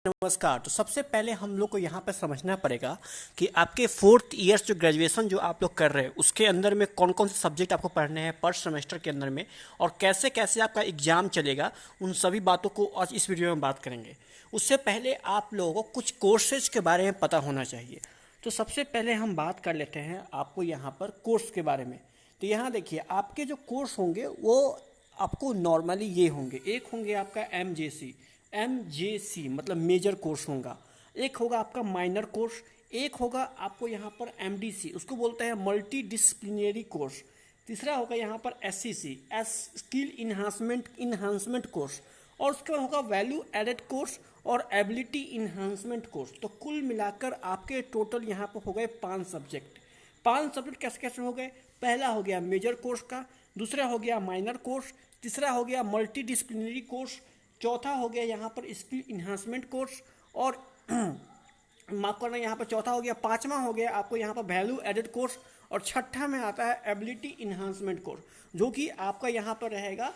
नमस्कार। तो सबसे पहले हम लोग को यहाँ पर समझना पड़ेगा कि आपके फोर्थ ईयर्स जो ग्रेजुएशन जो आप लोग कर रहे हैं उसके अंदर में कौन कौन से सब्जेक्ट आपको पढ़ने हैं पर सेमेस्टर के अंदर में, और कैसे कैसे आपका एग्जाम चलेगा, उन सभी बातों को आज इस वीडियो में बात करेंगे। उससे पहले आप लोगों को कुछ कोर्सेज के बारे में पता होना चाहिए। तो सबसे पहले हम बात कर लेते हैं आपको यहाँ पर कोर्स के बारे में। तो यहाँ देखिए, आपके जो कोर्स होंगे वो आपको नॉर्मली ये होंगे। एक होंगे आपका एमजेसी मतलब मेजर कोर्स होगा, एक होगा आपका माइनर कोर्स, एक होगा आपको यहाँ पर एमडीसी, उसको बोलते हैं मल्टी डिसिप्लिनरी कोर्स, तीसरा होगा यहाँ पर एससीसी स्किल इन्हांसमेंट कोर्स, और उसके बाद होगा वैल्यू एडेड कोर्स और एबिलिटी इन्हांसमेंट कोर्स। तो कुल मिलाकर आपके टोटल यहाँ पर हो गए 5 सब्जेक्ट। 5 सब्जेक्ट कैसे कैसे हो गए? पहला हो गया मेजर कोर्स का, दूसरा हो गया माइनर कोर्स, तीसरा हो गया मल्टी डिसिप्लिनरी कोर्स, चौथा हो गया यहाँ पर स्किल इन्हांसमेंट कोर्स, और माफ करना यहाँ पर चौथा हो गया, पांचवा हो गया आपको यहाँ पर वैल्यू एडेड कोर्स, और छठा में आता है एबिलिटी इन्हांसमेंट कोर्स, जो कि आपका यहाँ पर रहेगा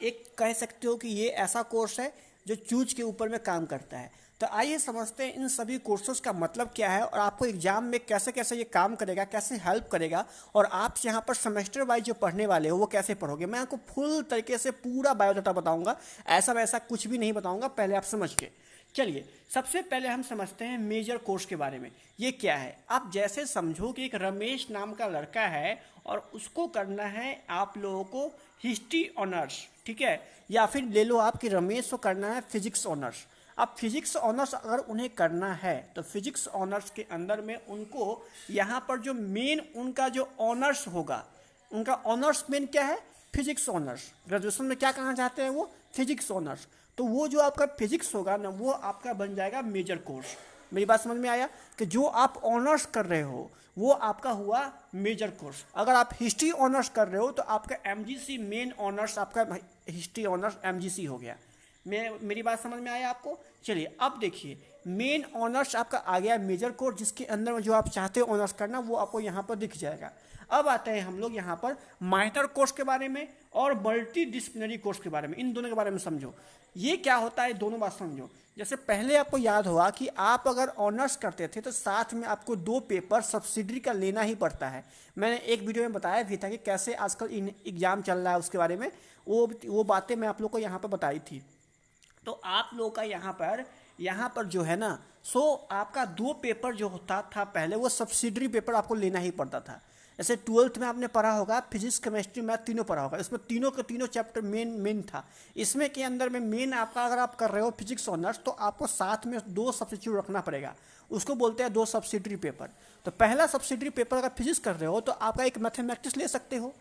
एक कह सकते हो कि ये ऐसा कोर्स है जो चूज के ऊपर में काम करता है। तो आइए समझते हैं इन सभी कोर्सेज का मतलब क्या है और आपको एग्जाम में कैसे कैसे ये काम करेगा, कैसे हेल्प करेगा, और आप यहाँ पर सेमेस्टर वाइज जो पढ़ने वाले हो वो कैसे पढ़ोगे। मैं आपको फुल तरीके से पूरा बायोडाटा बताऊंगा, ऐसा वैसा कुछ भी नहीं बताऊंगा, पहले आप समझ के चलिए। सबसे पहले हम समझते हैं मेजर कोर्स के बारे में। ये क्या है? आप जैसे समझो कि एक रमेश नाम का लड़का है और उसको करना है आप लोगों को हिस्ट्री ऑनर्स, ठीक है, या फिर ले लो आप कि रमेश को करना है फिजिक्स ऑनर्स। अब फिजिक्स ऑनर्स अगर उन्हें करना है तो फिजिक्स ऑनर्स के अंदर में उनको यहाँ पर जो मेन उनका जो ऑनर्स होगा, उनका ऑनर्स मेन क्या है? Physics honours. ग्रेजुएशन में क्या कहना चाहते हैं वो? Physics honours. तो वो जो आपका फिजिक्स होगा ना, वो आपका बन जाएगा मेजर कोर्स। मेरी बात समझ में आया कि जो आप ऑनर्स कर रहे हो वो आपका हुआ मेजर कोर्स। अगर आप हिस्ट्री ऑनर्स कर रहे हो तो आपका एमजीसी मेन ऑनर्स, आपका हिस्ट्री ऑनर्स एमजीसी हो गया। मेरी बात समझ में आया आपको? चलिए अब देखिए, मेन ऑनर्स आपका आ गया मेजर कोर्स, जिसके अंदर में जो आप चाहते हो ऑनर्स करना वो आपको यहाँ पर दिख जाएगा। अब आते हैं हम लोग यहाँ पर माइनर कोर्स के बारे में और मल्टी डिसिप्लिनरी कोर्स के बारे में। इन दोनों के बारे में समझो, ये क्या होता है, दोनों बात समझो। जैसे पहले आपको याद होगा कि आप अगर ऑनर्स करते थे तो साथ में आपको 2 पेपर सब्सिडरी का लेना ही पड़ता है। मैंने एक वीडियो में बताया भी था कि कैसे आजकल एग्जाम चल रहा है, उसके बारे में वो बातें मैं आप लोग को यहाँ पर बताई थी। तो आप लोग का यहाँ पर जो है ना, आपका 2 पेपर जो होता था पहले, वो सब्सिडरी पेपर आपको लेना ही पड़ता था। जैसे 12th में आपने पढ़ा होगा, फिजिक्स केमिस्ट्री मैथ तीनों पढ़ा होगा, इसमें तीनों के तीनों चैप्टर मेन था। इसमें के अंदर में मेन आपका अगर आप कर रहे हो फिजिक्स ऑनर्स तो आपको साथ में 2 सब्सिट्यूट रखना पड़ेगा, उसको बोलते हैं 2 सब्सिडरी पेपर। तो पहला सब्सिडरी पेपर अगर फिजिक्स कर रहे हो तो आपका एक मैथमेटिक्स ले सकते हो,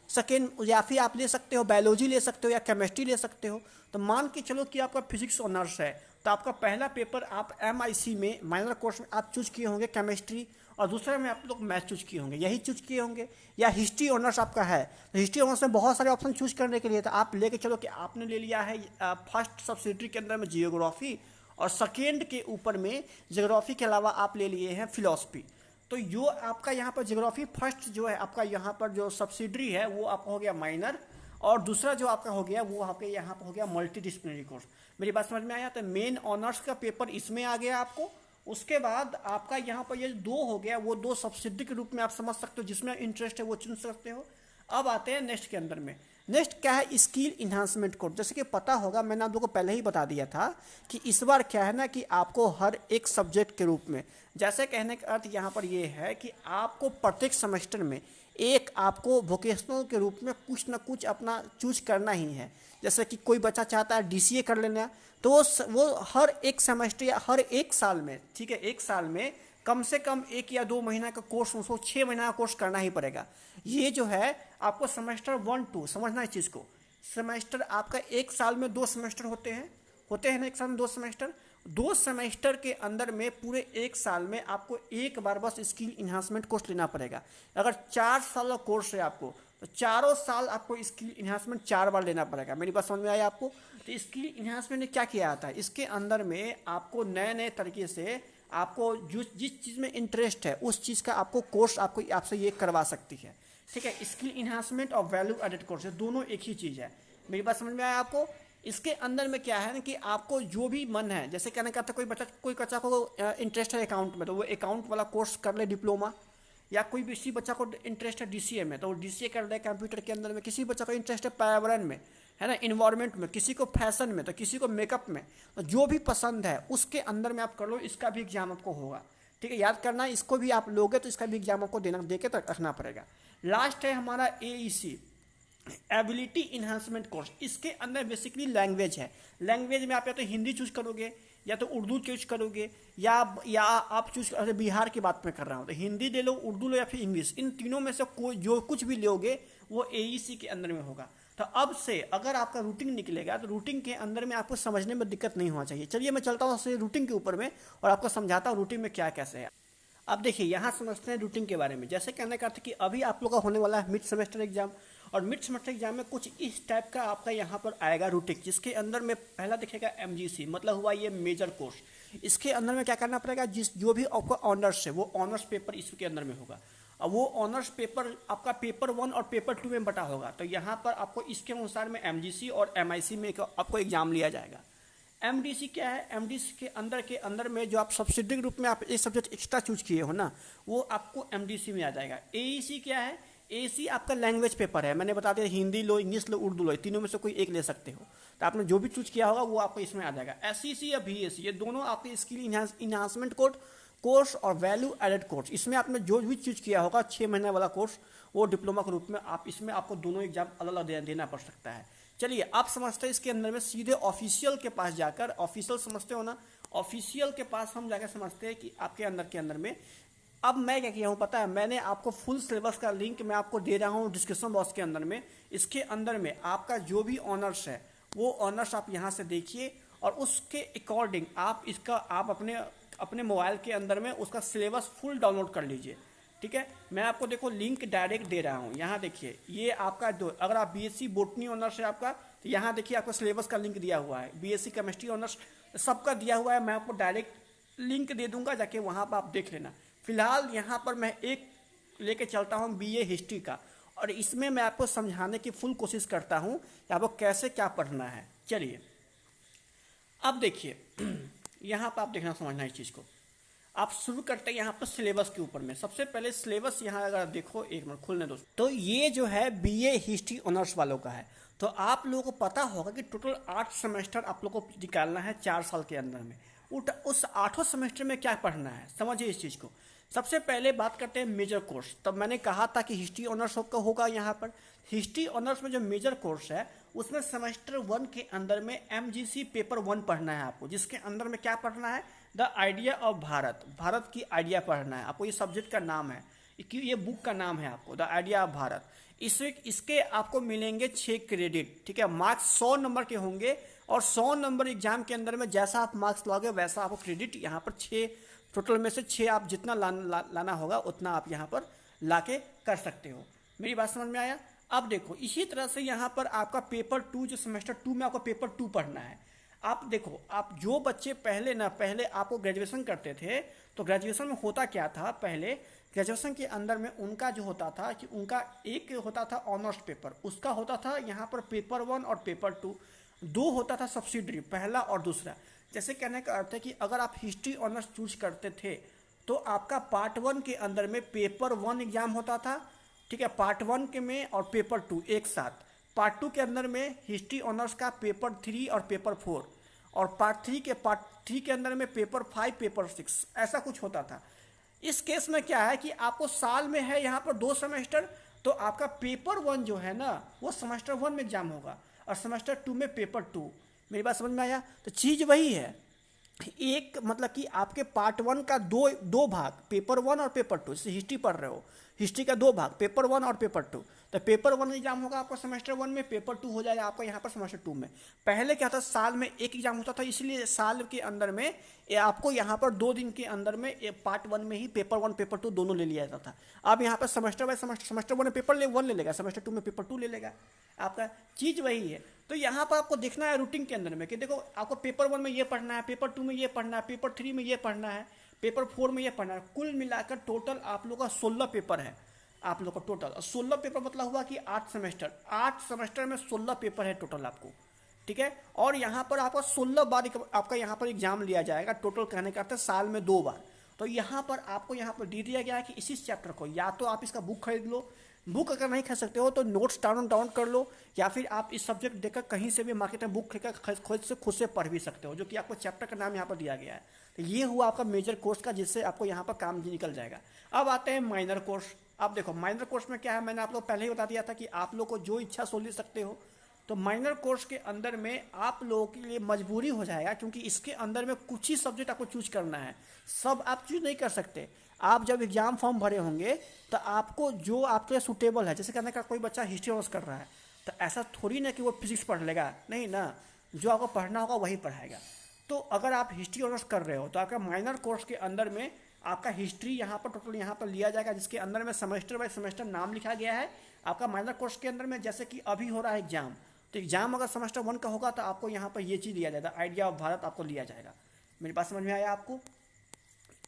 सेकेंड या फिर आप ले सकते हो बायोलॉजी ले सकते हो या केमिस्ट्री ले सकते हो। तो मान के चलो कि आपका फिजिक्स ऑनर्स है तो आपका पहला पेपर आप एमआईसी में माइनर कोर्स में आप चूज किए होंगे केमिस्ट्री, और दूसरे में आप लोग मैथ चूज किए होंगे, यही चूज किए होंगे। या हिस्ट्री ऑनर्स आपका है तो हिस्ट्री ऑनर्स में बहुत सारे ऑप्शन चूज करने के लिए था, आप लेके चलो कि आपने ले लिया है फर्स्ट सब्सिडरी के अंदर में जियोग्राफी, और सेकेंड के ऊपर में जियोग्राफी के अलावा आप ले लिए हैं फिलॉसफी। तो जो आपका यहाँ पर ज्योग्राफी फर्स्ट जो है आपका यहाँ पर जो सब्सिडरी है वो आपका हो गया माइनर, और दूसरा जो आपका हो गया वो आपके यहाँ पर हो गया मल्टी डिसिप्लिनरी कोर्स। मेरी बात समझ में आया? तो मेन ऑनर्स का पेपर इसमें आ गया आपको। उसके बाद आपका यहाँ पर ये 2 हो गया, वो 2 सब्सिडरी के रूप में आप समझ सकते हो, जिसमें इंटरेस्ट है वो चुन सकते हो। अब आते हैं नेक्स्ट के अंदर में। नेक्स्ट क्या है? Skill enhancement course. जैसे कि पता होगा, मैंने आप लोगों को पहले ही बता दिया था कि इस बार क्या है ना कि आपको हर एक सब्जेक्ट के रूप में, जैसे कहने का अर्थ यहाँ पर ये है कि आपको प्रत्येक सेमेस्टर में एक आपको वोकेशनल के रूप में कुछ ना कुछ अपना चूज करना ही है। जैसे कि कोई बच्चा चाहता है डीसीए कर लेना, तो वो हर एक सेमेस्टर या हर एक साल में, ठीक है, एक साल में कम से कम 1 या 2 महीना का कोर्स, उसको 6 महीना का कोर्स करना ही पड़ेगा। ये जो है आपको सेमेस्टर 1-2 समझना है चीज़ को। सेमेस्टर आपका एक साल में 2 सेमेस्टर होते हैं ना, एक साल में 2 सेमेस्टर। 2 सेमेस्टर के अंदर में पूरे एक साल में आपको एक बार बस स्किल इन्हांसमेंट कोर्स लेना पड़ेगा। अगर 4 साल का कोर्स है आपको तो चारों साल आपको स्किल इन्हांसमेंट 4 बार लेना पड़ेगा। मेरी बात समझ में आई आपको? तो स्किल इन्हांसमेंट ने क्या किया आता है, इसके अंदर में आपको नए नए तरीके से आपको जिस चीज़ में इंटरेस्ट है उस चीज़ का आपको कोर्स आपसे ये करवा सकती है, ठीक है। स्किल इन्हांसमेंट और वैल्यू एडेड कोर्स दोनों एक ही चीज़ है। मेरी बात समझ में आया आपको? इसके अंदर में क्या है ना कि आपको जो भी मन है, जैसे कहने का था कोई बच्चा को इंटरेस्ट है अकाउंट में, तो वो अकाउंट वाला कोर्स कर ले डिप्लोमा, या कोई भी किसी बच्चा को इंटरेस्ट है डीसीए में तो वो डीसीए कर ले कंप्यूटर के अंदर में, किसी बच्चा को इंटरेस्ट है पर्यावरण में, है ना, इन्वायरमेंट में, किसी को फैशन में, तो किसी को मेकअप में, तो जो भी पसंद है उसके अंदर में आप कर लो। इसका भी एग्जाम आपको होगा, ठीक है, याद करना, इसको भी आप लोगे तो इसका भी एग्जाम आपको दे के रखना पड़ेगा। लास्ट है हमारा एईसी, एबिलिटी इन्हांसमेंट कोर्स। इसके अंदर बेसिकली लैंग्वेज है, लैंग्वेज में आप या तो हिंदी चूज करोगे या तो उर्दू चूज करोगे, या आप चूज अरे बिहार की बात मैं कर रहा हूँ तो हिंदी ले लो, उर्दू लो या फिर इंग्लिश, इन तीनों में से कोई जो कुछ भी लोगे वो एईसी के अंदर में होगा। तो अब से अगर आपका रूटिंग निकलेगा तो रूटिंग के अंदर में आपको समझने में दिक्कत नहीं होना चाहिए। चलिए मैं चलता हूँ रूटिंग के ऊपर में और आपको समझाता हूँ रूटिंग में क्या कैसे है। अब देखिए यहाँ समझते हैं रूटिंग के बारे में। जैसे कहने का था कि अभी आप लोग का होने वाला है मिड सेमेस्टर एग्जाम, और मिड सेमेस्टर एग्जाम में कुछ इस टाइप का आपका यहाँ पर आएगा रूटिंग, जिसके अंदर में पहला दिखेगा एमजीसी, मतलब हुआ ये मेजर कोर्स। इसके अंदर में क्या करना पड़ेगा, जो भी आपका ऑनर्स है वो ऑनर्स पेपर इसके अंदर में होगा। अब वो ऑनर्स पेपर आपका पेपर 1 और पेपर 2 में बटा होगा, तो यहाँ पर आपको इसके अनुसार में एमजीसी और एमआईसी में आपको एग्जाम लिया जाएगा। एमडीसी क्या है, एमडीसी के अंदर में जो आप सब्सिडरी ग्रुप में आप एक सब्जेक्ट एक्स्ट्रा चूज किए हो ना, वो आपको एमडीसी में आ जाएगा। एईसी क्या है, एसी आपका लैंग्वेज पेपर है, मैंने बता दिया, हिंदी लो, इंग्लिश लो, उर्दू लो, तीनों में से कोई एक ले सकते हो, तो आपने जो भी चूज किया होगा वो आपको इसमें आ जाएगा। एसईसी या बीएससी, ये दोनों आपके स्किल इन्हांसमेंट कोर्स और वैल्यू एडेड कोर्स, इसमें आपने जो भी चूज किया होगा 6 महीने वाला कोर्स, वो डिप्लोमा के रूप में आप इसमें आपको दोनों एग्जाम अलग अलग देना पड़ सकता है। चलिए आप समझते हैं इसके अंदर में सीधे ऑफिशियल के पास जाकर, ऑफिशियल समझते हो ना, ऑफिशियल के पास हम जाकर समझते हैं कि आपके अंदर के अंदर में। अब मैं क्या किया हूँ पता है, मैंने आपको फुल सिलेबस का लिंक मैं आपको दे रहा हूँ डिस्क्रिप्शन बॉक्स के अंदर में। इसके अंदर में आपका जो भी ऑनर्स है वो ऑनर्स आप यहाँ से देखिए, और उसके अकॉर्डिंग आप अपने मोबाइल के अंदर में उसका सिलेबस फुल डाउनलोड कर लीजिए, ठीक है। मैं आपको देखो लिंक डायरेक्ट दे रहा हूँ, यहाँ देखिए, ये आपका अगर आप बीएससी बोटनी ऑनर्स है आपका, तो यहाँ देखिए आपको सिलेबस का लिंक दिया हुआ है, बीएससी केमिस्ट्री ऑनर्स सबका दिया हुआ है। मैं आपको डायरेक्ट लिंक दे दूंगा, जाके वहाँ पर आप देख लेना। फिलहाल यहाँ पर मैं एक लेके चलता हूँ बीए हिस्ट्री का, और इसमें मैं आपको समझाने की फुल कोशिश करता हूँ कि आपको कैसे क्या पढ़ना है। चलिए अब देखिए यहाँ पर आप देखना समझना इस चीज़ को। आप शुरू करते हैं यहाँ पर सिलेबस के ऊपर में। सबसे पहले सिलेबस यहाँ अगर देखो, एक मिनट खोलने दो, तो ये जो है बीए हिस्ट्री ऑनर्स वालों का है। तो आप लोगों को पता होगा कि टोटल 8 सेमेस्टर आप लोगों को निकालना है 4 साल के अंदर में। उस 8 सेमेस्टर में क्या पढ़ना है समझिए इस चीज़ को। सबसे पहले बात करते हैं मेजर कोर्स। तब मैंने कहा था कि हिस्ट्री ऑनर्स होगा यहाँ पर। हिस्ट्री ऑनर्स में जो मेजर कोर्स है उसमें सेमेस्टर 1 के अंदर में एमजीसी पेपर 1 पढ़ना है आपको, जिसके अंदर में क्या पढ़ना है, the idea of Bharat, Bharat की आइडिया पढ़ना है आपको। ये सब्जेक्ट का नाम है, ये बुक का नाम है आपको, द आइडिया ऑफ भारत। इसके आपको मिलेंगे 6 क्रेडिट, ठीक है। मार्क्स 100 नंबर के होंगे, और 100 नंबर एग्जाम के अंदर में जैसा आप मार्क्स लाओगे वैसा आपको क्रेडिट यहाँ पर 6, टोटल में से 6 आप जितना लाना होगा उतना आप यहाँ पर लाके कर सकते हो। मेरी बात समझ में आया। अब देखो इसी तरह से यहाँ पर आपका पेपर 2, जो सेमेस्टर 2 में आपको पेपर 2 पढ़ना है। आप देखो, आप जो बच्चे पहले आपको ग्रेजुएशन करते थे, तो ग्रेजुएशन में होता क्या था, पहले ग्रेजुएशन के अंदर में उनका जो होता था कि उनका एक होता था ऑनर्स पेपर, उसका होता था यहाँ पर पेपर 1 और पेपर 2, 2 होता था सब्सिडरी, पहला और दूसरा। जैसे कहने का अर्थ है कि अगर आप हिस्ट्री ऑनर्स चूज करते थे तो आपका पार्ट 1 के अंदर में पेपर 1 एग्जाम होता था, ठीक है, पार्ट 1 के में और पेपर 2 एक साथ। पार्ट 2 के अंदर में हिस्ट्री ऑनर्स का पेपर 3 और पेपर 4, और पार्ट 3 के अंदर में पेपर 5, पेपर 6, ऐसा कुछ होता था। इस केस में क्या है कि आपको साल में है यहाँ पर 2 सेमेस्टर, तो आपका पेपर 1 जो है ना वो सेमेस्टर 1 में एग्जाम होगा, और सेमेस्टर 2 में पेपर 2। मेरी बात समझ में आया। तो चीज़ वही है, एक मतलब कि आपके पार्ट 1 का दो भाग, पेपर 1 और पेपर 2, जैसे हिस्ट्री पढ़ रहे हो, हिस्ट्री का 2 भाग, पेपर 1 और पेपर 2। तो पेपर 1 एग्जाम होगा आपका सेमेस्टर 1 में, पेपर 2 हो जाएगा आपका यहाँ पर सेमेस्टर 2 में। पहले क्या था, साल में एक एग्जाम होता था, इसलिए साल के अंदर में आपको यहाँ पर 2 दिन के अंदर में पार्ट 1 में ही पेपर 1 पेपर 2 दोनों ले लिया जाता था। अब यहाँ पर सेमेस्टर बाय सेमेस्टर 1 में पेपर 1 ले लेगा, सेमेस्टर 2 में पेपर 2 ले लेगा, आपका चीज़ वही है। तो यहाँ पर आपको देखना है रूटीन के अंदर में कि देखो आपको पेपर 1 में ये पढ़ना है, पेपर 2 में ये पढ़ना है, पेपर 3 में ये पढ़ना है, पेपर 4 में ये पढ़ना है। कुल मिलाकर टोटल आप लोग का 16 पेपर है आप लोग का टोटल। 16 पेपर मतलब हुआ कि 8 सेमेस्टर में 16 पेपर है टोटल आपको, ठीक है। और यहाँ पर आपका 16 बार आपका यहाँ पर एग्जाम लिया जाएगा, टोटल कहने का अर्थ है साल में 2 बार। तो यहाँ पर आपको यहाँ पर दे दिया गया है कि इसी चैप्टर को या तो आप इसका बुक खरीद लो, बुक अगर नहीं खरीद सकते हो तो नोट्स डाउन कर लो, या फिर आप इस सब्जेक्ट देखकर कहीं से भी मार्केट में बुक खरीदकर खुद से पढ़ भी सकते हो, जो कि आपको चैप्टर का नाम यहाँ पर दिया गया है। तो ये हुआ आपका मेजर कोर्स का, जिससे आपको यहाँ पर काम निकल जाएगा। अब आते हैं माइनर कोर्स। अब देखो माइनर कोर्स में क्या है, मैंने आप लोग पहले ही बता दिया था कि आप लोग को जो इच्छा सो ले सकते हो। तो माइनर कोर्स के अंदर में आप लोगों के लिए मजबूरी हो जाएगा, क्योंकि इसके अंदर में कुछ ही सब्जेक्ट आपको चूज करना है, सब आप चूज नहीं कर सकते। आप जब एग्जाम फॉर्म भरे होंगे तो आपको जो आपके लिए सूटेबल है, जैसे कहने का कोई बच्चा हिस्ट्री ऑनर्स कर रहा है तो ऐसा थोड़ी ना कि वो फिजिक्स पढ़ लेगा, नहीं ना, जो आपको पढ़ना होगा वही पढ़ाएगा। तो अगर आप हिस्ट्री ऑनर्स कर रहे हो तो आपका माइनर कोर्स के अंदर में आपका हिस्ट्री यहाँ पर टोटल यहाँ पर लिया जाएगा, जिसके अंदर में सेमेस्टर बाय सेमेस्टर नाम लिखा गया है आपका माइनर कोर्स के अंदर में। जैसे कि अभी हो रहा है एग्जाम, तो एग्जाम अगर सेमेस्टर 1 का होगा तो आपको यहाँ पर ये चीज़ लिया जाएगा, आइडिया ऑफ भारत आपको लिया जाएगा। मेरी बात समझ में आया आपको?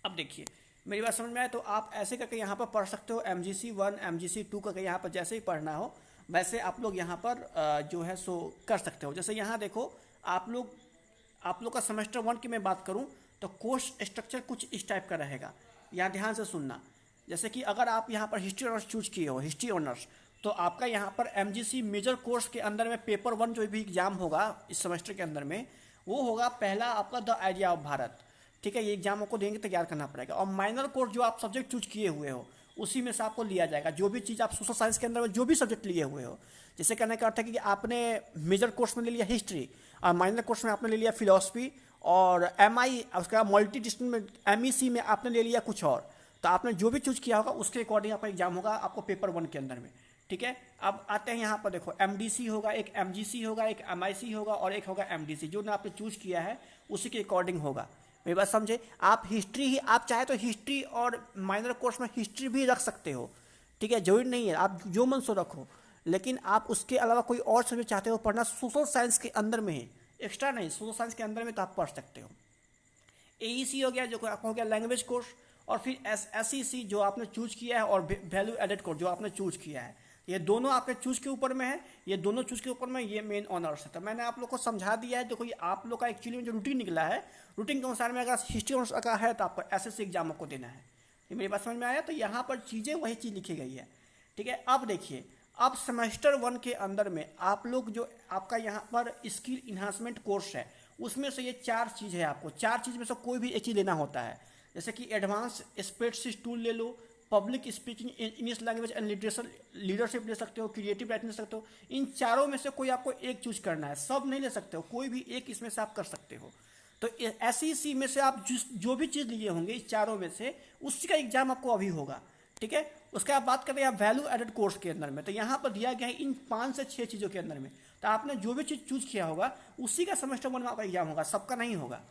अब देखिए मेरी बात समझ में आए तो आप ऐसे करके यहाँ पर पढ़ सकते हो, MGC 1 MGC 2 करके यहाँ पर जैसे ही पढ़ना हो वैसे आप लोग यहाँ पर जो है सो कर सकते हो। जैसे यहाँ देखो आप लोग का सेमेस्टर 1 की मैं बात करूँ तो कोर्स स्ट्रक्चर कुछ इस टाइप का रहेगा, यहाँ ध्यान से सुनना। जैसे कि अगर आप यहाँ पर हिस्ट्री ऑनर्स चूज किए हो, हिस्ट्री ऑनर्स, तो आपका यहाँ पर MGC मेजर कोर्स के अंदर में पेपर 1 जो भी एग्जाम होगा इस सेमेस्टर के अंदर में, वो होगा पहला आपका द आइडिया ऑफ भारत, ठीक है। ये एग्जाम आपको देंगे, तैयार करना पड़ेगा। और माइनर कोर्स जो आप सब्जेक्ट चूज किए हुए हो उसी में से आपको लिया जाएगा, जो भी चीज़ आप सोशल साइंस के अंदर में जो भी सब्जेक्ट लिए हुए हो। जैसे कहने का अर्थ है कि आपने मेजर कोर्स में ले लिया हिस्ट्री और माइनर कोर्स में आपने ले लिया फिलोसफी, और MI उसका मल्टी डिस्ट्रिक्ट में MEC में आपने ले लिया कुछ और, तो आपने जो भी चूज किया होगा उसके अकॉर्डिंग आपका एग्जाम होगा आपको पेपर 1 के अंदर में, ठीक है। अब आते हैं यहाँ पर देखो MDC होगा, एक MGC होगा, एक MIC होगा और एक होगा MDC, जो ना आपने चूज किया है उसी के अकॉर्डिंग होगा। मेरी बात समझे? आप हिस्ट्री ही, आप चाहे तो हिस्ट्री और माइनर कोर्स में हिस्ट्री भी रख सकते हो, ठीक है, जरूरी नहीं है, आप जो मन सो रखो। लेकिन आप उसके अलावा कोई और सब्जेक्ट चाहते हो पढ़ना सोशल साइंस के अंदर में ही, एक्स्ट्रा नहीं, सोशल साइंस के अंदर में, तो आप पढ़ सकते हो। AEC हो गया जो आपका हो गया लैंग्वेज कोर्स, और फिर SEC जो आपने चूज किया है, और वैल्यू एडेड कोर्स जो आपने चूज किया है। ये दोनों आपके चूज के ऊपर में है, ये दोनों चूज के ऊपर में ये मेन ऑनर्स है। तो मैंने आप लोग को समझा दिया है। देखो ये आप लोग का एक्चुअली में जो रूटीन निकला है, रूटीन के अनुसार में अगर हिस्ट्री ऑनर्स का है तो आपको SSC एग्जाम आपको देना है। ये मेरी बात समझ में आया? तो यहाँ पर चीज़ें वही चीज़ लिखी गई है, ठीक है। अब देखिए, अब सेमेस्टर 1 के अंदर में आप लोग जो आपका यहाँ पर स्किल इन्हांसमेंट कोर्स है, उसमें से ये 4 चीज़ है, आपको 4 चीज़ में से कोई भी एक चीज़ लेना होता है। जैसे कि एडवांस स्प्रेडशीट टूल ले लो, public speaking, English language and leadership ले सकते हो, क्रिएटिव राइटिंग ले सकते हो। इन चारों में से कोई आपको एक चूज करना है, सब नहीं ले सकते हो, कोई भी एक इसमें से आप कर सकते हो। तो SEC में से आप जो भी चीज़ लिए होंगे इस चारों में से, उसी का एग्जाम आपको अभी होगा, ठीक है। उसके बाद बात करें आप वैल्यू एडेड कोर्स के अंदर में, तो यहाँ पर दिया गया है इन 5 से 6 चीज़ों के अंदर में, तो आपने जो भी चीज़ चूज किया होगा उसी का सेमेस्टर 1 में आपका एग्जाम होगा, सबका नहीं होगा।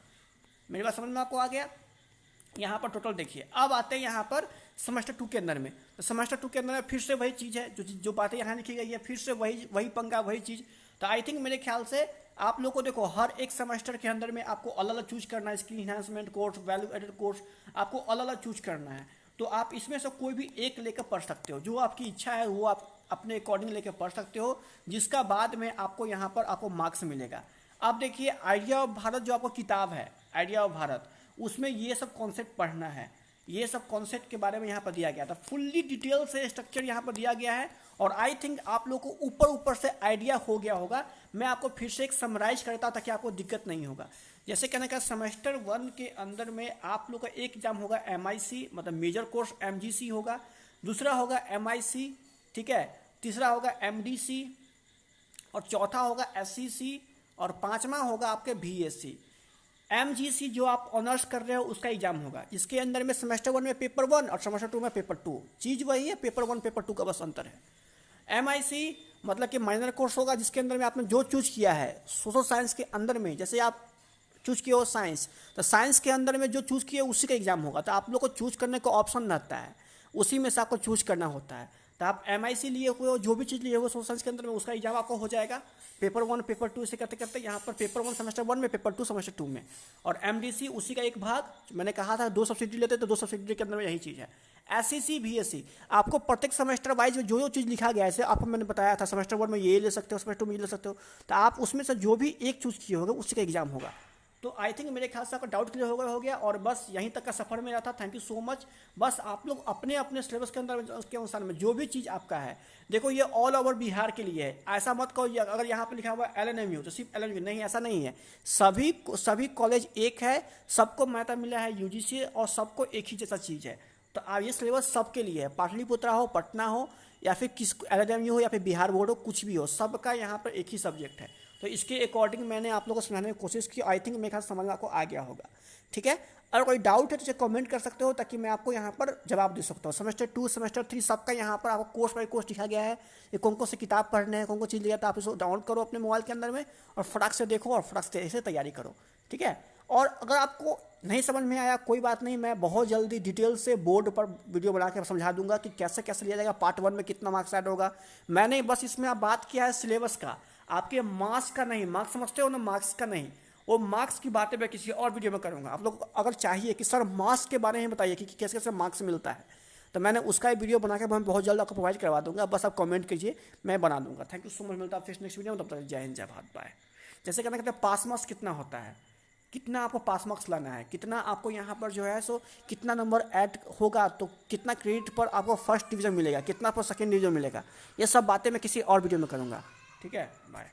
मेरी बात समझ में आपको आ गया? यहाँ पर टोटल देखिए। अब आते हैं यहाँ पर सेमेस्टर 2 के अंदर में, तो सेमेस्टर 2 के अंदर में फिर से वही चीज़ है, जो बातें यहाँ लिखी गई है, फिर से वही पंगा, वही चीज़। तो आई थिंक मेरे ख्याल से आप लोग को देखो हर एक सेमेस्टर के अंदर में आपको अलग अलग चूज करना है, skill enhancement course, value added course, आपको अलग अलग चूज करना है। तो आप इसमें से कोई भी एक लेकर पढ़ सकते हो, जो आपकी इच्छा है वो आप अपने अकॉर्डिंग लेकर पढ़ सकते हो, जिसका बाद में आपको यहाँ पर आपको मार्क्स मिलेगा। अब देखिए आइडिया ऑफ भारत जो आपको किताब है, आइडिया ऑफ भारत, उसमें ये सब कॉन्सेप्ट पढ़ना है, ये सब कॉन्सेप्ट के बारे में यहाँ पर दिया गया था, फुल्ली डिटेल से स्ट्रक्चर यहाँ पर दिया गया है। और आई थिंक आप लोग को ऊपर से आइडिया हो गया होगा। मैं आपको फिर से एक समराइज करता ताकि आपको दिक्कत नहीं होगा। जैसे कहने का सेमेस्टर 1 के अंदर में आप लोग का एक एग्जाम होगा MIC, मतलब मेजर कोर्स MGC होगा, दूसरा होगा MIC, ठीक है, तीसरा होगा MDC, और चौथा होगा SEC, और पांचवा होगा आपके VSC। MGC जो आप ऑनर्स कर रहे हो उसका एग्जाम होगा, इसके अंदर में सेमेस्टर 1 में पेपर 1 और सेमेस्टर 2 में पेपर 2, चीज़ वही है, पेपर 1 पेपर 2 का बस अंतर है। MIC मतलब कि माइनर कोर्स होगा, जिसके अंदर में आपने जो चूज किया है सोशल साइंस के अंदर में, जैसे आप चूज किए हो साइंस, तो साइंस के अंदर में जो चूज किए उसी का एग्जाम होगा। तो आप लोग को चूज करने का ऑप्शन रहता है, उसी में से आपको चूज करना होता है। तो आप MIC लिए हुए हो, जो भी चीज़ लिए हुए सोशल साइंस के अंदर में, उसका एग्जाम आपको हो जाएगा पेपर 1 पेपर 2 से करते करते यहाँ पर पेपर 1 सेमेस्टर 1 में, पेपर 2 सेमेस्टर 2 में। और MDC उसी का एक भाग, मैंने कहा था 2 सब्सिडी लेते तो 2 सब्सिडी के अंदर में यही चीज़ है। SEC VSC आपको प्रत्येक सेमेस्टर वाइज जो जो चीज़ लिखा गया है, जैसे आपको मैंने बताया था सेमेस्टर 1 में ये ले सकते हो, सेमेस्टर 2 में ये ले सकते हो, तो आप उसमें से जो भी एक चूज़ किए होगा उसी का एग्जाम होगा। तो आई थिंक मेरे ख्याल से आपका डाउट क्लियर हो गया और बस यहीं तक का सफर मेरा था। Thank you so much. बस आप लोग अपने अपने सिलेबस के अंदर उसके अनुसार में जो भी चीज़ आपका है, देखो ये ऑल ओवर बिहार के लिए है। ऐसा मत कहो अगर यहाँ पे लिखा हुआ है LNMU तो सिर्फ LNMU, नहीं, ऐसा नहीं है। सभी कॉलेज एक है, सबको मान्यता मिला है UGC और सबको एक ही जैसा चीज़ है। तो आप ये सिलेबस सबके लिए है, पाटलिपुत्रा हो, पटना हो, या फिर किस LNMU हो, या फिर बिहार बोर्ड हो, कुछ भी हो, सबका यहाँ पर एक ही सब्जेक्ट है। तो इसके अकॉर्डिंग मैंने आप लोगों को समझाने की कोशिश की। आई थिंक मेरे ख्याल समझ में आपको आ गया होगा। ठीक है, अगर कोई डाउट है तो कमेंट कर सकते हो ताकि मैं आपको यहाँ पर जवाब दे सकता हूँ। सेमेस्टर 2 सेमेस्टर 3 सबका यहाँ पर आपको कोर्स बाई कोर्स लिखा गया है। ये कौन कौन से किताब पढ़ने हैं, कौन कौन चीज़ लिया, तो आप इसको डाउनलोड करो अपने मोबाइल के अंदर में और फटाक से देखो और फटाक से ऐसे तैयारी करो। ठीक है, और अगर आपको नहीं समझ में आया कोई बात नहीं, मैं बहुत जल्दी डिटेल से बोर्ड पर वीडियो बना के समझा दूंगा कि कैसे कैसे लिया जाएगा, पार्ट 1 में कितना मार्क्स ऐड होगा। मैंने बस इसमें आप बात किया है सिलेबस का, आपके मार्क्स का नहीं। मार्क्स समझते हो ना, मार्क्स का नहीं। वो मार्क्स की बातें मैं किसी और वीडियो में करूंगा। आप लोग अगर चाहिए कि सर मार्क्स के बारे में बताइए कि कैसे कैसे मार्क्स मिलता है, तो मैंने उसका एक वीडियो बना के मैं बहुत जल्द आपको प्रोवाइड करवा दूंगा। बस आप कमेंट कीजिए, मैं बना दूंगा। Thank you so much. मिलता है फिर नेक्स्ट वीडियो में, तब तक जय हिंद, जय भारत, बाय। जैसे कहना कहते हैं पास मार्क्स कितना होता है, कितना आपको पास मार्क्स लाना है, कितना आपको यहाँ पर जो है सो कितना नंबर ऐड होगा, तो कितना क्रेडिट पर आपको फर्स्ट डिवीजन मिलेगा, कितना पर सेकंड डिवीजन मिलेगा, ये सब बातें मैं किसी और वीडियो में करूँगा। ठीक है, बाय।